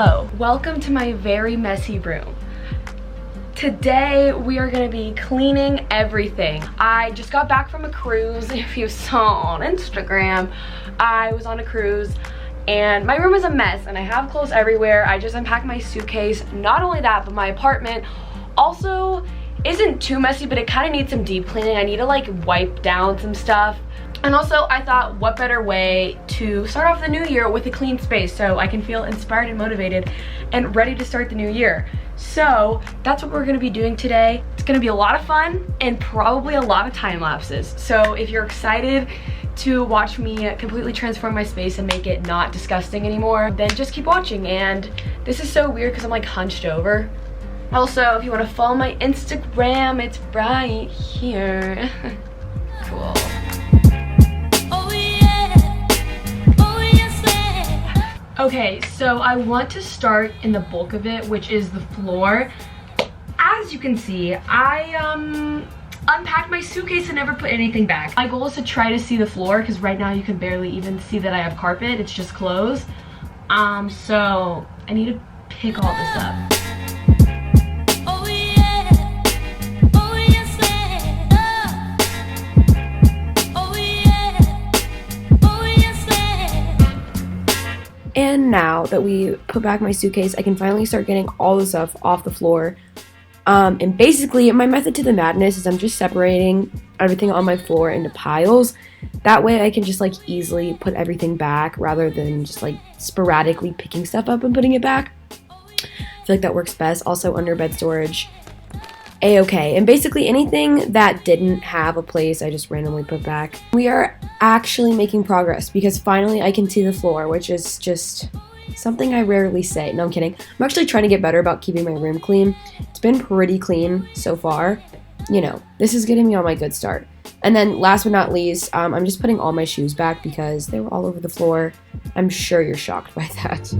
Hello, welcome to my very messy room. Today we are gonna be cleaning everything. I just got back from a cruise. If you saw on Instagram, I was on a cruise and my room is a mess and I have clothes everywhere. I just unpacked my suitcase. Not only that, but my apartment also isn't too messy, but it kind of needs some deep cleaning. I need to like wipe down some stuff. And also I thought, what better way to start off the new year with a clean space so I can feel inspired and motivated and ready to start the new year. So that's what we're gonna be doing today. It's gonna be a lot of fun and probably a lot of time lapses. So if you're excited to watch me completely transform my space and make it not disgusting anymore, then just keep watching. And this is so weird because I'm like hunched over. Also, if you want to follow my Instagram, it's right here. Cool. Okay, so I want to start in the bulk of it, which is the floor. As you can see, I unpacked my suitcase and never put anything back. My goal is to try to see the floor because right now you can barely even see that I have carpet. It's just clothes. So I need to pick all this up. And now that we put back my suitcase, I can finally start getting all the stuff off the floor. And basically, my method to the madness is I'm just separating everything on my floor into piles. That way I can just like easily put everything back rather than just like sporadically picking stuff up and putting it back. I feel like that works best. Also under bed storage. A-okay. And basically anything that didn't have a place, I just randomly put back. We are actually making progress because finally I can see the floor, which is just something I rarely say. No, I'm kidding. I'm actually trying to get better about keeping my room clean. It's been pretty clean so far. You know, this is getting me on my good start. And then last but not least, I'm just putting all my shoes back because they were all over the floor. I'm sure you're shocked by that.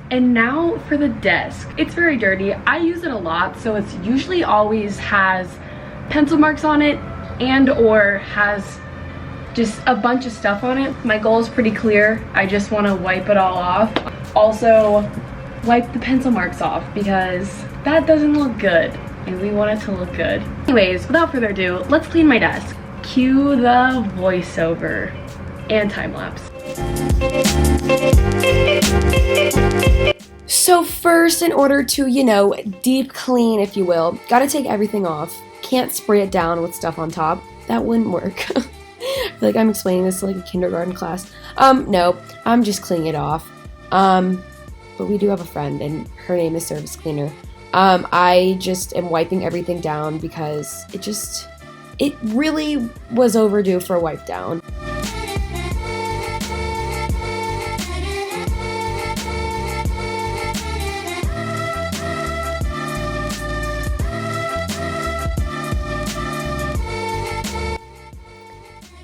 And now for the desk. It's very dirty. I use it a lot, so it's usually always has pencil marks on it and or has just a bunch of stuff on it. My goal is pretty clear. I just want to wipe it all off. Also, wipe the pencil marks off because that doesn't look good and we want it to look good. Anyways, without further ado, let's clean my desk. Cue the voiceover and time lapse. So first, in order to, you know, deep clean, if you will, gotta take everything off. Can't spray it down with stuff on top. That wouldn't work. I feel like I'm explaining this to like a kindergarten class. No, I'm just cleaning it off. But we do have a friend and her name is Service Cleaner. I just am wiping everything down because it really was overdue for a wipe down.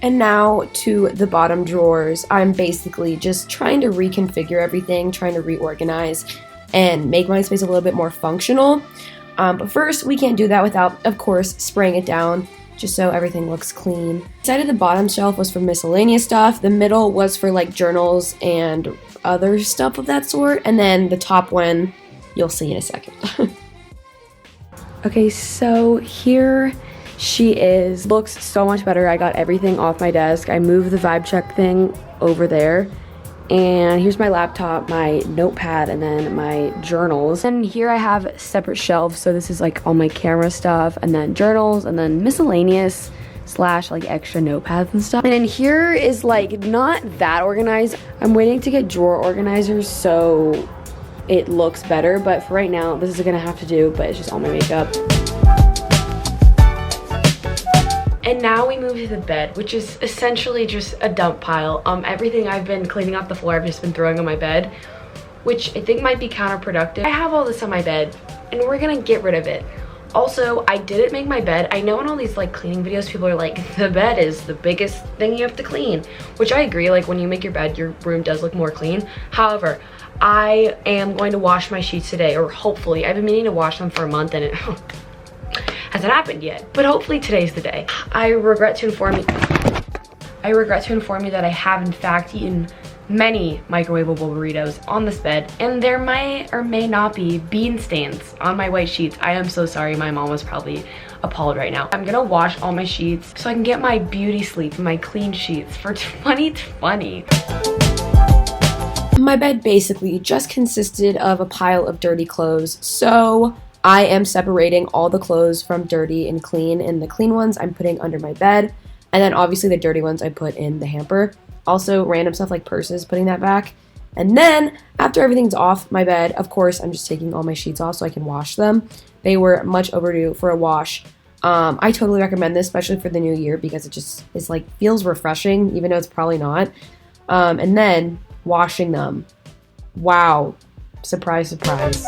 And now to the bottom drawers. I'm basically just trying to reconfigure everything, trying to reorganize and make my space a little bit more functional. But first, we can't do that without, of course, spraying it down just so everything looks clean. The side of the bottom shelf was for miscellaneous stuff. The middle was for like journals and other stuff of that sort. And then the top one, you'll see in a second. Okay, so here she is. Looks so much better. I got everything off my desk. I moved the vibe check thing over there. And here's my laptop, my notepad, and then my journals. And here I have separate shelves. So this is like all my camera stuff, and then journals, and then miscellaneous / like extra notepads and stuff. And then here is like not that organized. I'm waiting to get drawer organizers so it looks better. But for right now, this is gonna have to do, but it's just all my makeup. And now we move to the bed, which is essentially just a dump pile. Everything I've been cleaning off the floor, I've just been throwing on my bed, which I think might be counterproductive. I have all this on my bed, and we're gonna get rid of it. Also, I didn't make my bed. I know in all these like cleaning videos, people are like, the bed is the biggest thing you have to clean, which I agree. Like when you make your bed, your room does look more clean. However, I am going to wash my sheets today, or hopefully. I've been meaning to wash them for a month and it hasn't happened yet, but hopefully today's the day. I regret to inform you I regret to inform you that I have in fact eaten many microwavable burritos on this bed, and there might or may not be bean stains on my white sheets. I am so sorry. My mom was probably appalled right now. I'm gonna wash all my sheets so I can get my beauty sleep, my clean sheets for 2020. My bed basically just consisted of a pile of dirty clothes, so I am separating all the clothes from dirty and clean, and the clean ones I'm putting under my bed, and then obviously the dirty ones I put in the hamper. Also random stuff like purses, putting that back. And then after everything's off my bed, of course, I'm just taking all my sheets off so I can wash them. They were much overdue for a wash. I totally recommend this, especially for the new year, because it just is like feels refreshing, even though it's probably not. And then washing them. Wow. Surprise, surprise.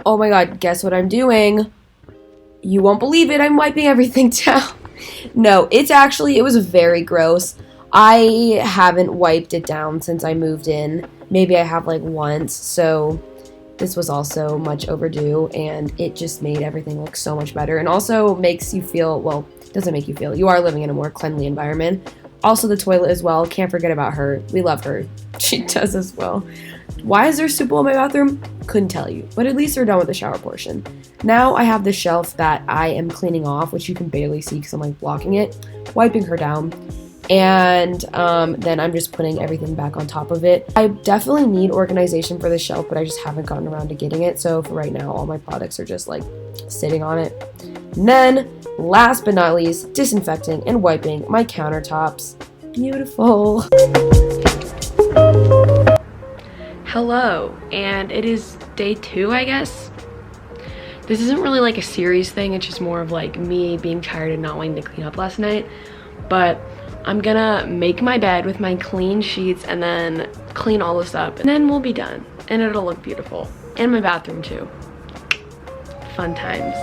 Oh my god, guess what I'm doing? You won't believe it, I'm wiping everything down. No, it was very gross. I haven't wiped it down since I moved in. Maybe I have like once, so this was also much overdue, and it just made everything look so much better, and also makes you feel, well, it doesn't make you feel, you are living in a more cleanly environment. Also the toilet as well, can't forget about her. We love her. She does as well. Why is there soup bowl in my bathroom? Couldn't tell you, but at least we're done with the shower portion. Now I have the shelf that I am cleaning off, which you can barely see because I'm like blocking it, wiping her down, and then I'm just putting everything back on top of it. I definitely need organization for the shelf, but I just haven't gotten around to getting it, so for right now all my products are just like sitting on it. And then last but not least, disinfecting and wiping my countertops. Beautiful. Hello, and it is day 2, I guess. This isn't really like a serious thing, it's just more of like me being tired and not wanting to clean up last night. But I'm gonna make my bed with my clean sheets and then clean all this up, and then we'll be done. And it'll look beautiful. And my bathroom too. Fun times.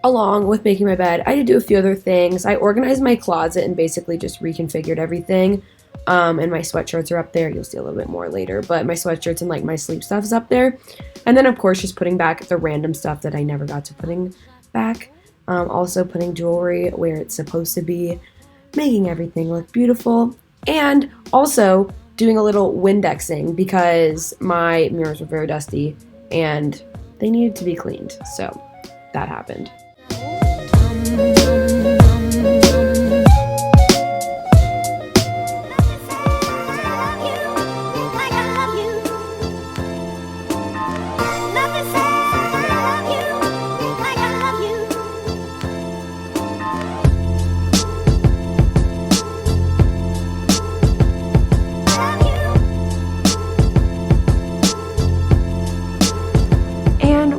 Along with making my bed, I did do a few other things. I organized my closet and basically just reconfigured everything. And my sweatshirts are up there. You'll see a little bit more later, but my sweatshirts and like my sleep stuff is up there. And then of course just putting back the random stuff that I never got to putting back. Also putting jewelry where it's supposed to be, making everything look beautiful, and also doing a little Windexing because my mirrors were very dusty and they needed to be cleaned. So that happened.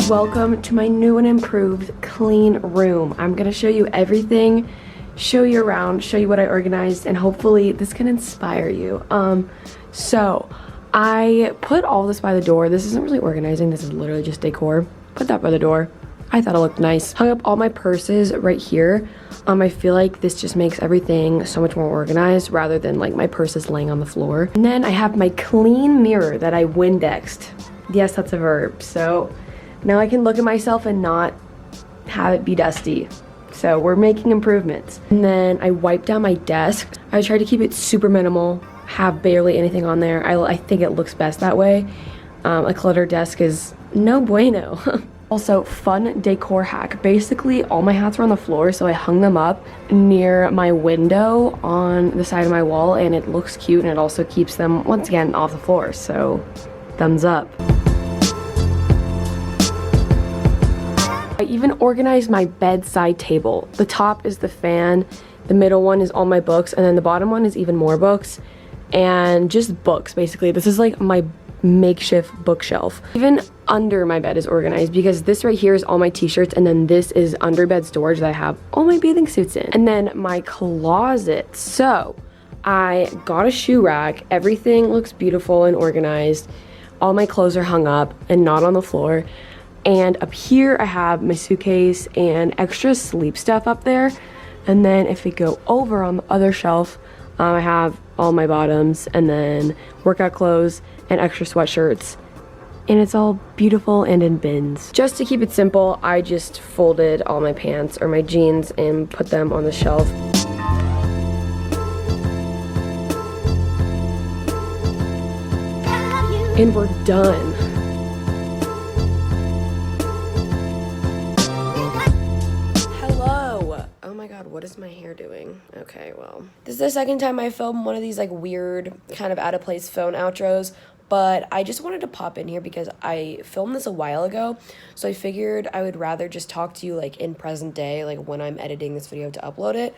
Welcome to my new and improved clean room. I'm gonna show you everything, show you around, show you what I organized, and hopefully this can inspire you. So I put all this by the door. This isn't really organizing, this is literally just decor. Put that by the door. I thought it looked nice. Hung up all my purses right here. I feel like this just makes everything so much more organized rather than like my purses laying on the floor. And then I have my clean mirror that I Windexed. Yes, that's a verb. So now I can look at myself and not have it be dusty. So we're making improvements. And then I wiped down my desk. I tried to keep it super minimal, have barely anything on there. I think it looks best that way. A cluttered desk is no bueno. Also, fun decor hack. Basically, all my hats were on the floor, so I hung them up near my window on the side of my wall, and it looks cute, and it also keeps them, once again, off the floor. So, thumbs up. I even organized my bedside table. The top is the fan, the middle one is all my books, and then the bottom one is even more books, and just books, basically. This is like my makeshift bookshelf. Even under my bed is organized because this right here is all my t-shirts, and then this is under bed storage that I have all my bathing suits in. And then my closet. So I got a shoe rack. Everything looks beautiful and organized. all my clothes are hung up and not on the floor. And up here I have my suitcase and extra sleep stuff up there. And then if we go over on the other shelf, I have all my bottoms and then workout clothes and extra sweatshirts. And it's all beautiful and in bins. Just to keep it simple, I just folded all my pants or my jeans and put them on the shelf. And we're done. Hello. Oh my god, what is my hair doing? Okay, well. This is the second time I filmed one of these like weird, kind of out of place phone outros, but I just wanted to pop in here because I filmed this a while ago, so I figured I would rather just talk to you like in present day, like when I'm editing this video to upload it.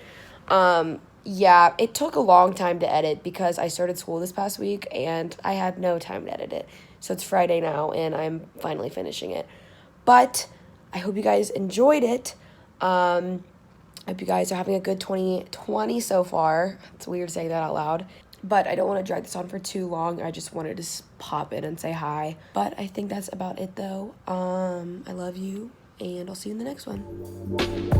Yeah, it took a long time to edit because I started school this past week and I had no time to edit it. So it's Friday now and I'm finally finishing it. But I hope you guys enjoyed it. I hope you guys are having a good 2020 so far. It's weird saying that out loud. But I don't want to drag this on for too long. I just wanted to pop in and say hi. But I think that's about it though. I love you and I'll see you in the next one.